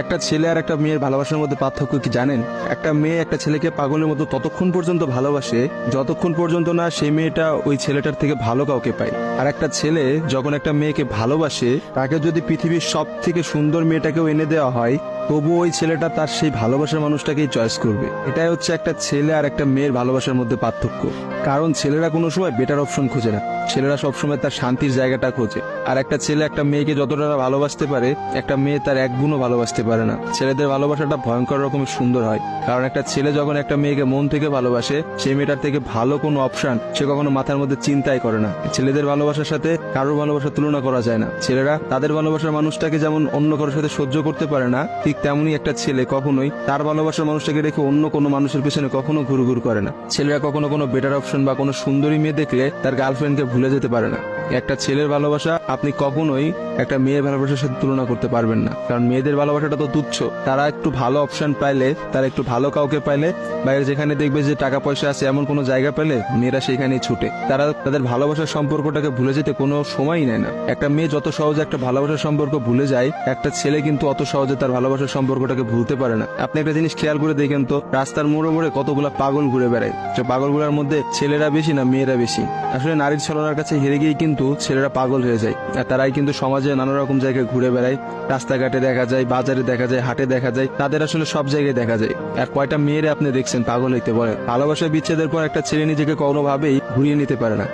একটা ছেলে আর একটা মেয়ের ভালোবাসার মধ্যে পার্থক্য কি জানেন? একটা মেয়ে একটা ছেলেকে পাগলের মতো ততক্ষণ পর্যন্ত ভালোবাসে যতক্ষণ পর্যন্ত না সেই মেয়েটা ওই ছেলেটার থেকে ভালো কাউকে পায়। আর একটা ছেলে যখন একটা মেয়েকে ভালোবাসে, তাকে যদি পৃথিবীর সব থেকে সুন্দর মেয়েটাকেও এনে দেওয়া হয়, তবু ওই ছেলেটা তার সেই ভালোবাসার মানুষটাকেই চয়েস করবে। এটাই হচ্ছে একটা ছেলে আর একটা মেয়ের ভালোবাসার মধ্যে পার্থক্য। কারণ ছেলেরা কোনো সময় বেটার অপশন খোঁজে না, ছেলেরা সবসময় তার শান্তির জায়গাটা খোঁজে। আর একটা ছেলে একটা মেয়েকে যতটা ভালোবাসতে পারে, একটা মেয়ে তার এক গুণও ভালোবাসতে পারে না। ছেলেদের ভালোবাসাটা ভয়ঙ্কর রকমের সুন্দর হয়, কারণ একটা ছেলে যখন একটা মেয়েকে মন থেকে ভালোবাসে, সেই মেয়েটার থেকে ভালো কোনো অপশন সে কখনো মাথার মধ্যে চিন্তাই করে না। ছেলেদের ভালোবাসার সাথে কারোর ভালোবাসার তুলনা করা যায় না। ছেলেরা তাদের ভালোবাসার মানুষটাকে যেমন অন্য কারোর সাথে সহ্য করতে পারে না, ঠিক তেমনি একটা ছেলে কখনোই তার ভালোবাসার মানুষটাকে রেখে অন্য কোনো মানুষের পেছনে কখনো ঘুরঘুর করে না। ছেলেরা কখনো কোনো বেটার অপশন বা কোনো সুন্দরী মেয়ে দেখলে তার গার্লফ্রেন্ডকে ভুলে যেতে পারে না। একটা ছেলের ভালোবাসা আপনি কখনোই একটা মেয়ের ভালোবাসার সাথে তুলনা করতে পারবেন না, কারণ মেয়েদের ভালোবাসাটা তো তুচ্ছ। তারা একটু ভালো অপশন পাইলে, তারা একটু ভালো কাউকে পাইলে, বাইরে যেখানে দেখবে যে টাকা পয়সা আছে এমন কোনো জায়গা পেলে মেয়েরা সেখানেই ছুটে। তারা তাদের ভালোবাসার সম্পর্কটাকে ভুলে যেতে কোনো সময়ই নেয় না। একটা মেয়ে যত সহজে একটা ভালোবাসার সম্পর্ক ভুলে যায়, একটা ছেলে কিন্তু অত সহজে তার ভালোবাসার সম্পর্কটাকে ভুলতে পারে না। আপনি একটা জিনিস খেয়াল করে দেখেন তো, রাস্তার মোড়ে মোড়ে কতগুলা পাগল ঘুরে বেড়ায়। যে পাগলগুলোর মধ্যে ছেলেরা বেশি না মেয়েরা বেশি? আসলে নারীর ছলনার কাছে হেরে গিয়ে কিন্তু ছেলেরা পাগল হয়ে যায়। আর তারাই কিন্তু সমাজে নানা রকম জায়গায় ঘুরে বেড়ায়। রাস্তাঘাটে দেখা যায়, বাজারে দেখা যায়, হাটে দেখা যায়, তাদের আসলে সব জায়গায় দেখা যায়। আর কয়টা মেয়েরা আপনি দেখছেন পাগল হইতে বলে? ভালোবাসা বিচ্ছেদের পর একটা ছেলে নিজেকে কোনোভাবেই ঘুরিয়ে নিতে পারে না।